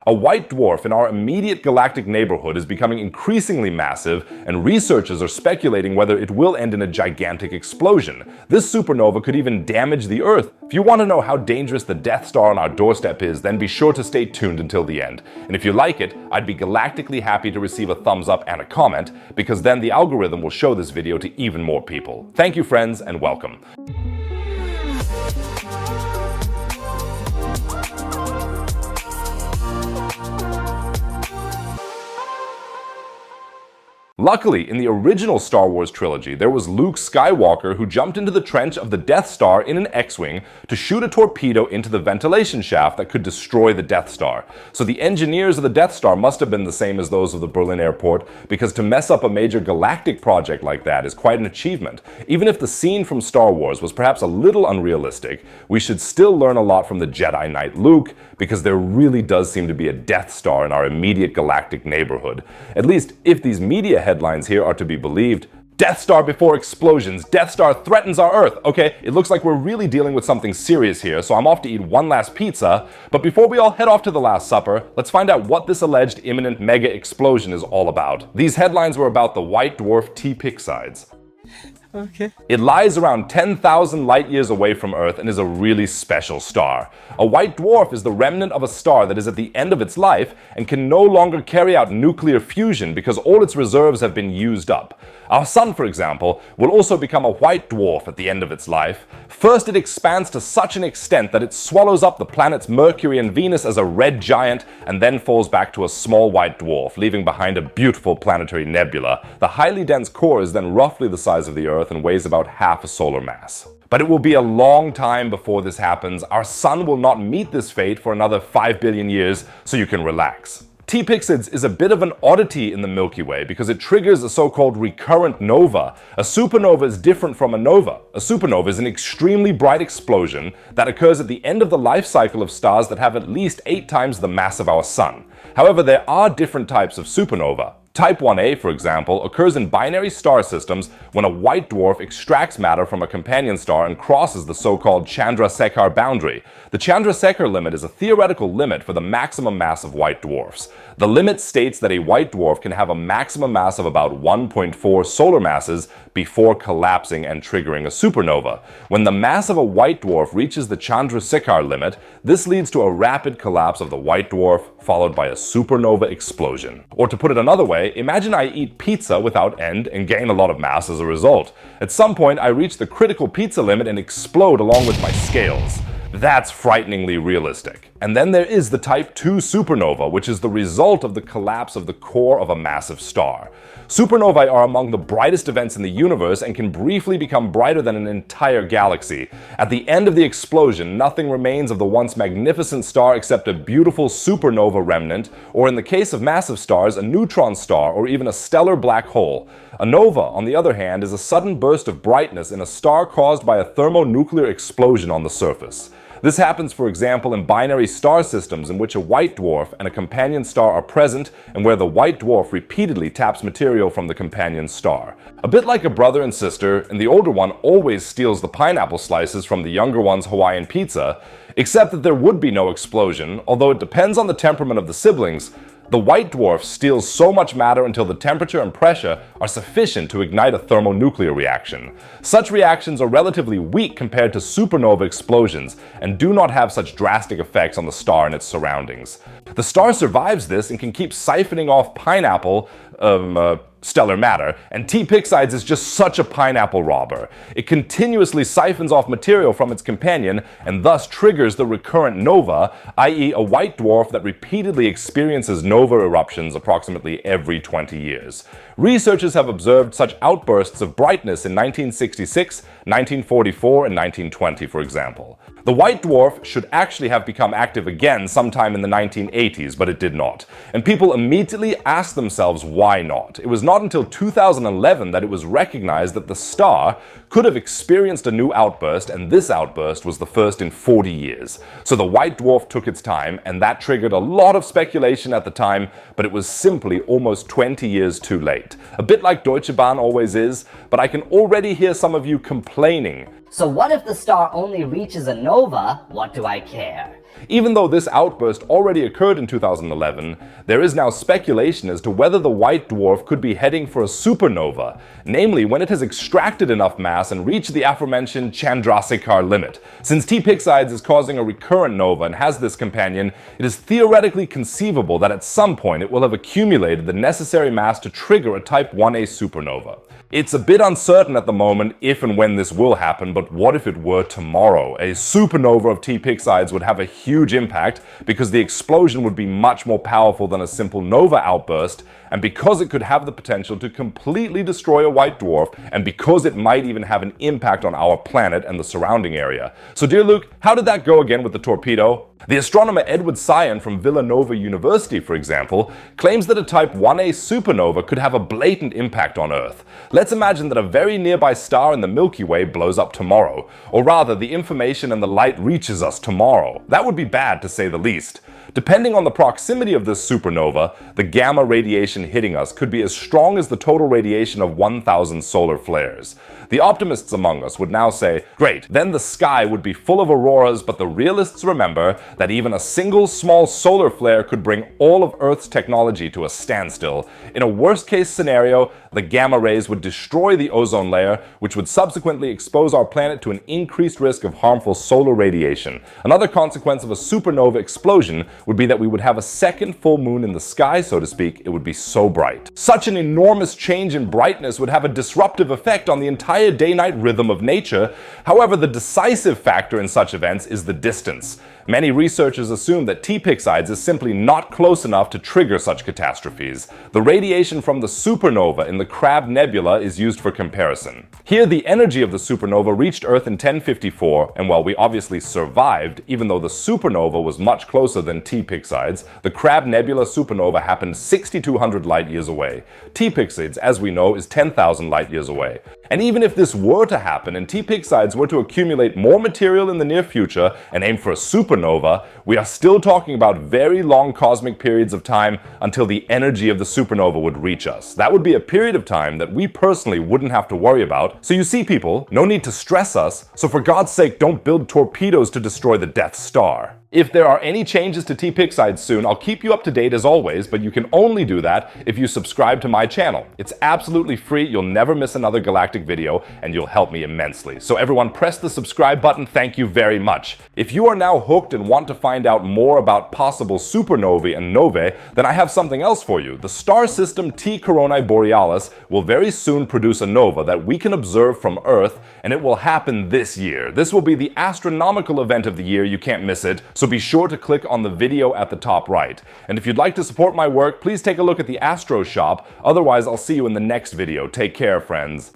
A white dwarf in our immediate galactic neighborhood is becoming increasingly massive, and researchers are speculating whether it will end in a gigantic explosion. This supernova could even damage the Earth. If you want to know how dangerous the Death Star on our doorstep is, then be sure to stay tuned until the end. And if you like it, I'd be galactically happy to receive a thumbs up and a comment, because then the algorithm will show this video to even more people. Thank you, friends, and welcome. Luckily, in the original Star Wars trilogy, there was Luke Skywalker who jumped into the trench of the Death Star in an X-Wing to shoot a torpedo into the ventilation shaft that could destroy the Death Star. So the engineers of the Death Star must have been the same as those of the Berlin airport, because to mess up a major galactic project like that is quite an achievement. Even if the scene from Star Wars was perhaps a little unrealistic, we should still learn a lot from the Jedi Knight Luke, because there really does seem to be a Death Star in our immediate galactic neighborhood. At least, if these media headlines here are to be believed. Death Star before explosions. Death Star threatens our Earth. Okay, it looks like we're really dealing with something serious here, so I'm off to eat one last pizza. But before we all head off to the Last Supper, let's find out what this alleged imminent mega explosion is all about. These headlines were about the white dwarf T Pyxidis. Okay. It lies around 10,000 light years away from Earth and is a really special star. A white dwarf is the remnant of a star that is at the end of its life and can no longer carry out nuclear fusion because all its reserves have been used up. Our Sun, for example, will also become a white dwarf at the end of its life. First, it expands to such an extent that it swallows up the planets Mercury and Venus as a red giant and then falls back to a small white dwarf, leaving behind a beautiful planetary nebula. The highly dense core is then roughly the size of the Earth and weighs about half a solar mass. But it will be a long time before this happens. Our Sun will not meet this fate for another 5 billion years, so you can relax. T Pyxidis is a bit of an oddity in the Milky Way because it triggers a so-called recurrent nova. A supernova is different from a nova. A supernova is an extremely bright explosion that occurs at the end of the life cycle of stars that have at least 8 times the mass of our Sun. However, there are different types of supernova. Type 1a, for example, occurs in binary star systems when a white dwarf extracts matter from a companion star and crosses the so-called Chandrasekhar boundary. The Chandrasekhar limit is a theoretical limit for the maximum mass of white dwarfs. The limit states that a white dwarf can have a maximum mass of about 1.4 solar masses before collapsing and triggering a supernova. When the mass of a white dwarf reaches the Chandrasekhar limit, this leads to a rapid collapse of the white dwarf, followed by a supernova explosion. Or to put it another way, imagine I eat pizza without end and gain a lot of mass as a result. At some point, I reach the critical pizza limit and explode along with my scales. That's frighteningly realistic. And then there is the Type 2 supernova, which is the result of the collapse of the core of a massive star. Supernovae are among the brightest events in the universe and can briefly become brighter than an entire galaxy. At the end of the explosion, nothing remains of the once magnificent star except a beautiful supernova remnant, or in the case of massive stars, a neutron star or even a stellar black hole. A nova, on the other hand, is a sudden burst of brightness in a star caused by a thermonuclear explosion on the surface. This happens, for example, in binary star systems in which a white dwarf and a companion star are present and where the white dwarf repeatedly taps material from the companion star. A bit like a brother and sister, and the older one always steals the pineapple slices from the younger one's Hawaiian pizza, except that there would be no explosion, although it depends on the temperament of the siblings. The white dwarf steals so much matter until the temperature and pressure are sufficient to ignite a thermonuclear reaction. Such reactions are relatively weak compared to supernova explosions and do not have such drastic effects on the star and its surroundings. The star survives this and can keep siphoning off stellar matter, and T Pyxidis is just such a pineapple robber. It continuously siphons off material from its companion and thus triggers the recurrent nova, i.e. a white dwarf that repeatedly experiences nova eruptions approximately every 20 years. Researchers have observed such outbursts of brightness in 1966, 1944, and 1920, for example. The white dwarf should actually have become active again sometime in the 1980s, but it did not. And people immediately asked themselves why not. It was not until 2011 that it was recognized that the star could have experienced a new outburst, and this outburst was the first in 40 years. So the white dwarf took its time, and that triggered a lot of speculation at the time, but it was simply almost 20 years too late. A bit like Deutsche Bahn always is, but I can already hear some of you complaining. So what if the star only reaches a nova? What do I care? Even though this outburst already occurred in 2011, there is now speculation as to whether the white dwarf could be heading for a supernova, namely when it has extracted enough mass and reached the aforementioned Chandrasekhar limit. Since T Pyxidis is causing a recurrent nova and has this companion, it is theoretically conceivable that at some point it will have accumulated the necessary mass to trigger a Type 1a supernova. It's a bit uncertain at the moment if and when this will happen, but what if it were tomorrow? A supernova of T Pyxidis would have a huge impact because the explosion would be much more powerful than a simple nova outburst, and because it could have the potential to completely destroy a white dwarf, and because it might even have an impact on our planet and the surrounding area. So dear Luke, how did that go again with the torpedo? The astronomer Edward Sion from Villanova University, for example, claims that a Type 1a supernova could have a blatant impact on Earth. Let's imagine that a very nearby star in the Milky Way blows up tomorrow, or rather the information and the light reaches us tomorrow. That would be bad, to say the least. Depending on the proximity of this supernova, the gamma radiation hitting us could be as strong as the total radiation of 1,000 solar flares. The optimists among us would now say, great, then the sky would be full of auroras, but the realists remember that even a single small solar flare could bring all of Earth's technology to a standstill. In a worst-case scenario, the gamma rays would destroy the ozone layer, which would subsequently expose our planet to an increased risk of harmful solar radiation. Another consequence of a supernova explosion would be that we would have a second full moon in the sky, so to speak. It would be so bright. Such an enormous change in brightness would have a disruptive effect on the entire day-night rhythm of nature. However, the decisive factor in such events is the distance. Many researchers assume that T Pyxidis is simply not close enough to trigger such catastrophes. The radiation from the supernova in the Crab Nebula is used for comparison. Here, the energy of the supernova reached Earth in 1054, and while we obviously survived, even though the supernova was much closer than T Pyxidis, the Crab Nebula supernova happened 6,200 light-years away. T Pyxidis, as we know, is 10,000 light-years away. And even if this were to happen and T Pyxidis were to accumulate more material in the near future and aim for a supernova, we are still talking about very long cosmic periods of time until the energy of the supernova would reach us. That would be a period of time that we personally wouldn't have to worry about. So you see, people, no need to stress us, so for God's sake, don't build torpedoes to destroy the Death Star. If there are any changes to T Pyxidis soon, I'll keep you up to date as always, but you can only do that if you subscribe to my channel. It's absolutely free, you'll never miss another galactic video, and you'll help me immensely. So everyone, press the subscribe button, thank you very much. If you are now hooked and want to find out more about possible supernovae and novae, then I have something else for you. The star system T Coronae Borealis will very soon produce a nova that we can observe from Earth, and it will happen this year. This will be the astronomical event of the year, you can't miss it. So be sure to click on the video at the top right. And if you'd like to support my work, please take a look at the Astro Shop. Otherwise, I'll see you in the next video. Take care, friends.